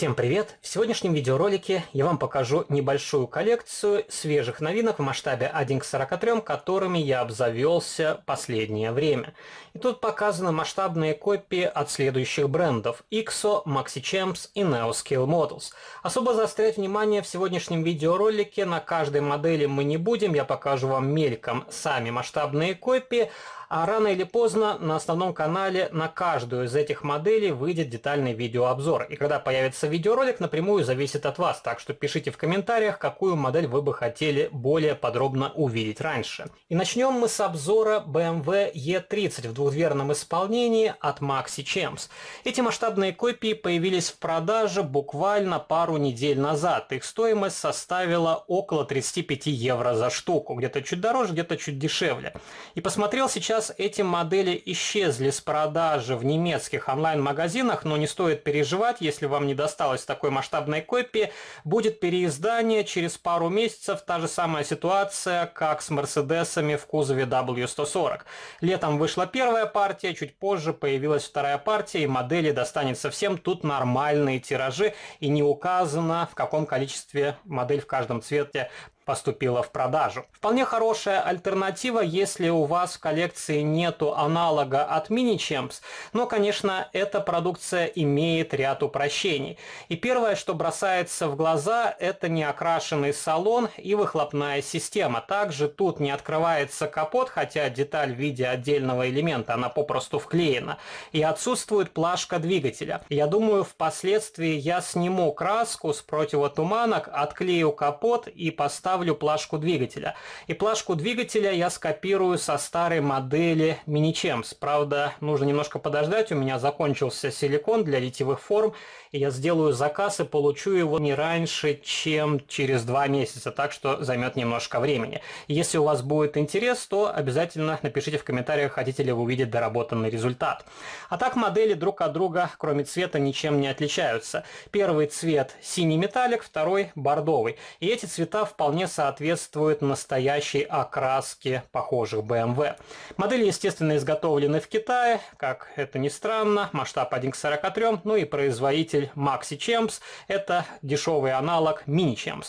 Всем привет! В сегодняшнем видеоролике я вам покажу небольшую коллекцию свежих новинок в масштабе 1 к 43, которыми я обзавелся последнее время. И тут показаны масштабные копии от следующих брендов: IXO, MaxiChamps и NeoScale Models. Особо заострять внимание в сегодняшнем видеоролике на каждой модели мы не будем, я покажу вам мельком сами масштабные копии. А рано или поздно на основном канале на каждую из этих моделей выйдет детальный видеообзор. И когда появится видеоролик, напрямую зависит от вас. Так что пишите в комментариях, какую модель вы бы хотели более подробно увидеть раньше. И начнем мы с обзора BMW E30 в двухдверном исполнении от MaxiChamps. Эти масштабные копии появились в продаже буквально пару недель назад. Их стоимость составила около 35 евро за штуку. Где-то чуть дороже, где-то чуть дешевле. И посмотрел сейчас, эти модели исчезли с продажи в немецких онлайн-магазинах, но не стоит переживать, если вам не досталось такой масштабной копии. Будет переиздание через пару месяцев, та же самая ситуация, как с Мерседесами в кузове W140. Летом вышла первая партия, чуть позже появилась вторая партия, и модели достанет совсем. Тут нормальные тиражи, и не указано, в каком количестве модель в каждом цвете поступила в продажу. Вполне хорошая альтернатива, если у вас в коллекции нету аналога от MiniChamps, но, конечно, эта продукция имеет ряд упрощений. И первое, что бросается в глаза, это неокрашенный салон и выхлопная система. Также тут не открывается капот, хотя деталь в виде отдельного элемента, она попросту вклеена. И отсутствует плашка двигателя. Я думаю, впоследствии я сниму краску с противотуманок, отклею капот и поставлю плашку двигателя. И плашку двигателя я скопирую со старой модели MiniChamps. Правда, нужно немножко подождать, у меня закончился силикон для литьевых форм, и я сделаю заказ и получу его не раньше, чем через 2 месяца, так что займет немножко времени. Если у вас будет интерес, то обязательно напишите в комментариях, хотите ли вы увидеть доработанный результат. А так модели друг от друга, кроме цвета, ничем не отличаются. Первый цвет синий металлик, второй бордовый. И эти цвета вполне соответствуют настоящей окраске похожих BMW. Модели, естественно, изготовлены в Китае, как это ни странно, масштаб 1 к 43, ну и производитель MaxiChamps, это дешевый аналог MiniChamps.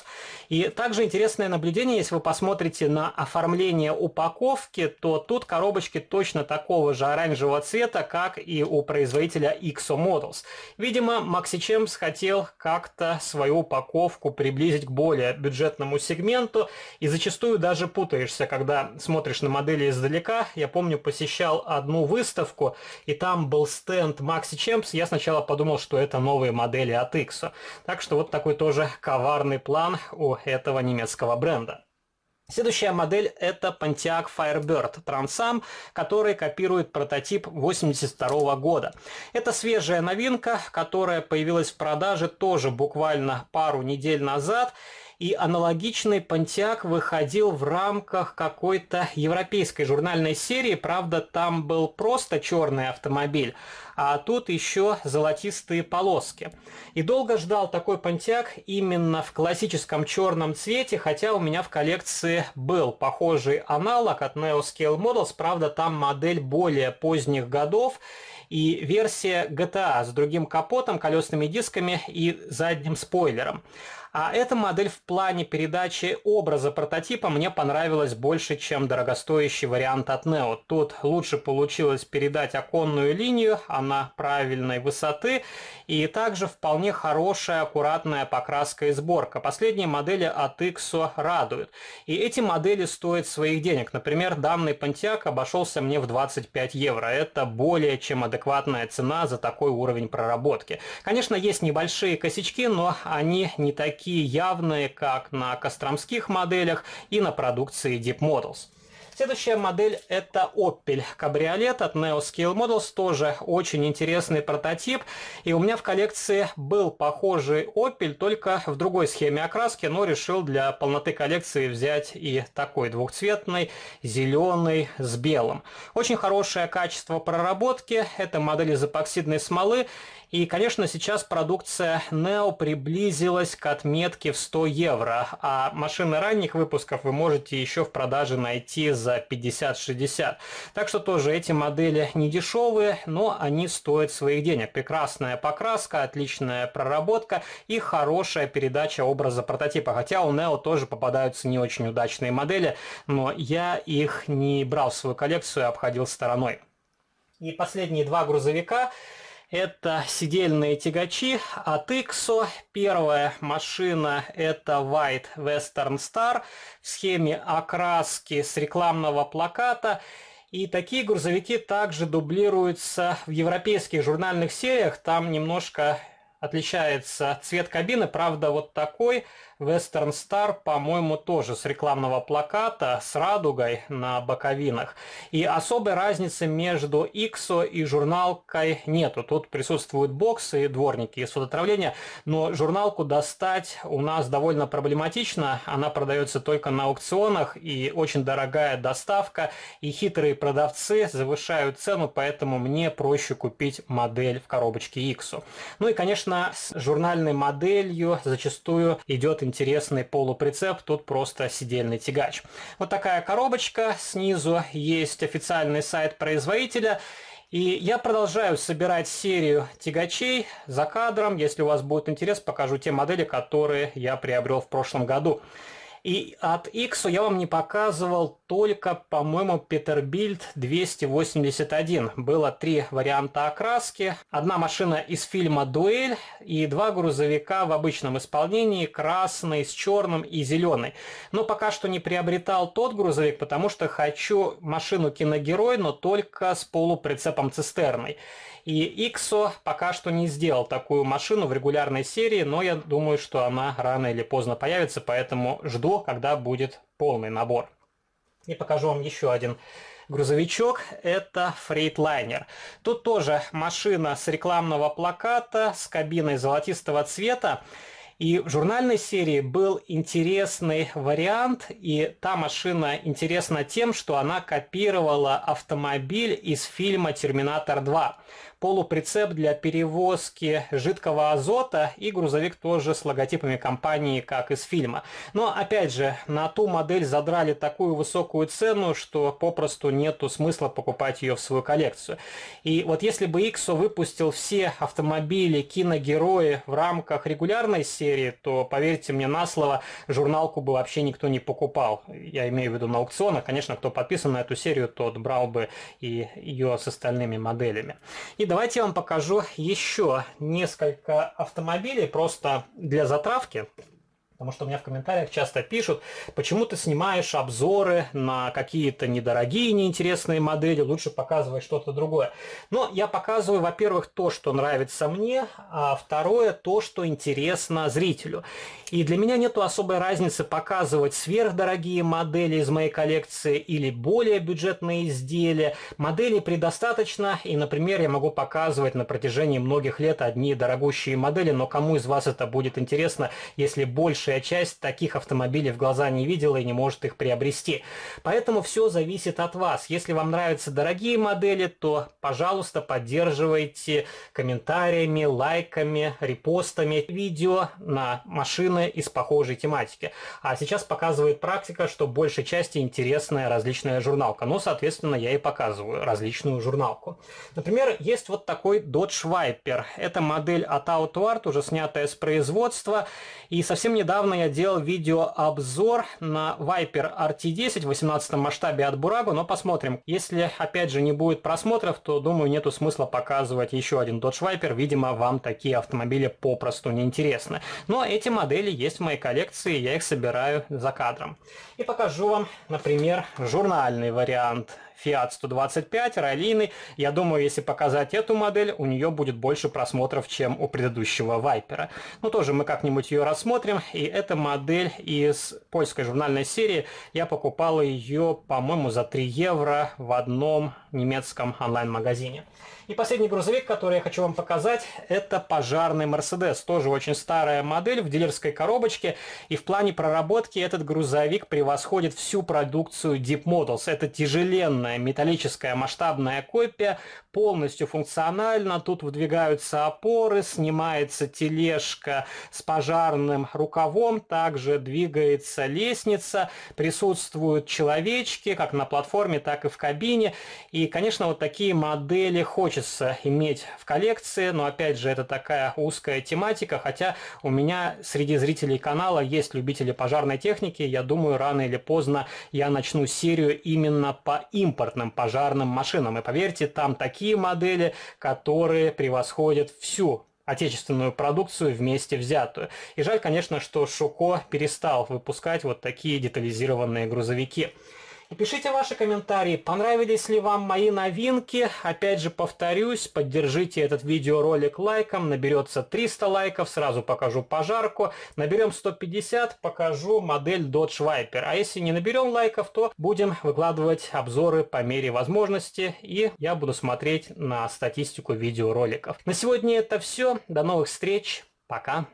И также интересное наблюдение, если вы посмотрите на оформление упаковки, то тут коробочки точно такого же оранжевого цвета, как и у производителя IXO Models. Видимо, MaxiChamps хотел как-то свою упаковку приблизить к более бюджетному сегменту, и зачастую даже путаешься, когда смотришь на модели издалека. Я помню, посещал одну выставку, и там был стенд MaxiChamps. Я сначала подумал, что это новые модели от IXO. Так что вот такой тоже коварный план у этого немецкого бренда. Следующая модель — это Pontiac Firebird Trans-Am, который копирует прототип 1982 года. Это свежая новинка, которая появилась в продаже тоже буквально пару недель назад. И аналогичный Pontiac выходил в рамках какой-то европейской журнальной серии. Правда, там был просто черный автомобиль, а тут еще золотистые полоски. И долго ждал такой Pontiac именно в классическом черном цвете, хотя у меня в коллекции был похожий аналог от NeoScale Models. Правда, там модель более поздних годов и версия GTA с другим капотом, колесными дисками и задним спойлером. А эта модель в плане передачи образа прототипа мне понравилась больше, чем дорогостоящий вариант от Neo. Тут лучше получилось передать оконную линию, она правильной высоты, и также вполне хорошая аккуратная покраска и сборка. Последние модели от IXO радуют. И эти модели стоят своих денег. Например, данный Pontiac обошелся мне в 25 евро. Это более чем адекватная цена за такой уровень проработки. Конечно, есть небольшие косячки, но они не такие явные, как на костромских моделях и на продукции Deep Models. Следующая модель — это Opel Кабриолет от NeoScale Models, тоже очень интересный прототип. И у меня в коллекции был похожий Opel, только в другой схеме окраски, но решил для полноты коллекции взять и такой двухцветный, зеленый с белым. Очень хорошее качество проработки, это модель из эпоксидной смолы. И, конечно, сейчас продукция Neo приблизилась к отметке в 100 евро, а машины ранних выпусков вы можете еще в продаже найти за за 50-60. Так что тоже эти модели не дешевые, но они стоят своих денег. Прекрасная покраска, отличная проработка и хорошая передача образа прототипа. Хотя у Neo тоже попадаются не очень удачные модели, но я их не брал в свою коллекцию и обходил стороной. И последние два грузовика — это сидельные тягачи от IXO. Первая машина — это White Western Star в схеме окраски с рекламного плаката. И такие грузовики также дублируются в европейских журнальных сериях. Там немножко отличается цвет кабины, правда, вот такой Western Star, по-моему, тоже с рекламного плаката, с радугой на боковинах. И особой разницы между IXO и журналкой нету. Тут присутствуют боксы и дворники из фототравления, но журналку достать у нас довольно проблематично. Она продается только на аукционах, и очень дорогая доставка, и хитрые продавцы завышают цену, поэтому мне проще купить модель в коробочке IXO. Ну и, конечно, с журнальной моделью зачастую идет интересный полуприцеп, тут просто сидельный тягач. Вот такая коробочка, снизу есть официальный сайт производителя. И я продолжаю собирать серию тягачей за кадром. Если у вас будет интерес, покажу те модели, которые я приобрел в прошлом году. И от IXO я вам не показывал только, по-моему, Peterbilt 281. Было 3 варианта окраски. Одна машина из фильма «Дуэль» и 2 грузовика в обычном исполнении, красный, с черным и зеленый. Но пока что не приобретал тот грузовик, потому что хочу машину «Киногерой», но только с полуприцепом цистерной. И IXO пока что не сделал такую машину в регулярной серии, но я думаю, что она рано или поздно появится, поэтому жду, когда будет полный набор. И покажу вам еще один грузовичок. Это Freightliner. Тут тоже машина с рекламного плаката, с кабиной золотистого цвета. И в журнальной серии был интересный вариант, и та машина интересна тем, что она копировала автомобиль из фильма «Терминатор 2». Полуприцеп для перевозки жидкого азота и грузовик тоже с логотипами компании, как из фильма. Но опять же, на ту модель задрали такую высокую цену, что попросту нету смысла покупать ее в свою коллекцию. И вот если бы IXO выпустил все автомобили «Киногерои» в рамках регулярной серии, то, поверьте мне на слово, журналку бы вообще никто не покупал. Я имею в виду на аукционах. Конечно, кто подписан на эту серию, тот брал бы и ее с остальными моделями. И давайте я вам покажу еще несколько автомобилей просто для затравки. Потому что у меня в комментариях часто пишут, почему ты снимаешь обзоры на какие-то недорогие, неинтересные модели, лучше показывай что-то другое. Но я показываю, во-первых, то, что нравится мне, а второе, то, что интересно зрителю. И для меня нету особой разницы показывать сверхдорогие модели из моей коллекции или более бюджетные изделия. Моделей предостаточно, и, например, я могу показывать на протяжении многих лет одни дорогущие модели, но кому из вас это будет интересно, если большая часть таких автомобилей в глаза не видела и не может их приобрести. Поэтому все зависит от вас. Если вам нравятся дорогие модели, то, пожалуйста, поддерживайте комментариями, лайками, репостами видео на машины из похожей тематики. А сейчас показывает практика, что большей части интересная различная журналка. Ну, соответственно, я и показываю различную журналку. Например, есть вот такой Dodge Viper. Это модель от AutoArt, уже снятая с производства. И совсем недавно я делал видеообзор на Viper RT10 в 18 масштабе от Burago, но посмотрим. Если, опять же, не будет просмотров, то, думаю, нету смысла показывать еще один Dodge Viper. Видимо, вам такие автомобили попросту не интересны. Но эти модели есть в моей коллекции, я их собираю за кадром. И покажу вам, например, журнальный вариант Fiat 125, раллийный. Я думаю, если показать эту модель, у нее будет больше просмотров, чем у предыдущего Вайпера. Но тоже мы как-нибудь ее рассмотрим. И эта модель из польской журнальной серии. Я покупал ее, по-моему, за 3 евро в одном немецком онлайн-магазине. И последний грузовик, который я хочу вам показать, это пожарный Mercedes. Тоже очень старая модель в дилерской коробочке. И в плане проработки этот грузовик превосходит всю продукцию Deep Models. Это тяжеленная современная металлическая масштабная копия, полностью функциональна. Тут выдвигаются опоры, снимается тележка с пожарным рукавом, также двигается лестница, присутствуют человечки как на платформе, так и в кабине. И, конечно, вот такие модели хочется иметь в коллекции, но опять же это такая узкая тематика, хотя у меня среди зрителей канала есть любители пожарной техники. Я думаю, рано или поздно я начну серию именно по импортным пожарным машинам. И поверьте, там такие модели, которые превосходят всю отечественную продукцию вместе взятую. И жаль, конечно, что Шуко перестал выпускать вот такие детализированные грузовики. И пишите ваши комментарии, понравились ли вам мои новинки. Опять же повторюсь, поддержите этот видеоролик лайком, наберется 300 лайков, сразу покажу пожарку. Наберем 150, покажу модель Dodge Viper. А если не наберем лайков, то будем выкладывать обзоры по мере возможности, и я буду смотреть на статистику видеороликов. На сегодня это все, до новых встреч, пока!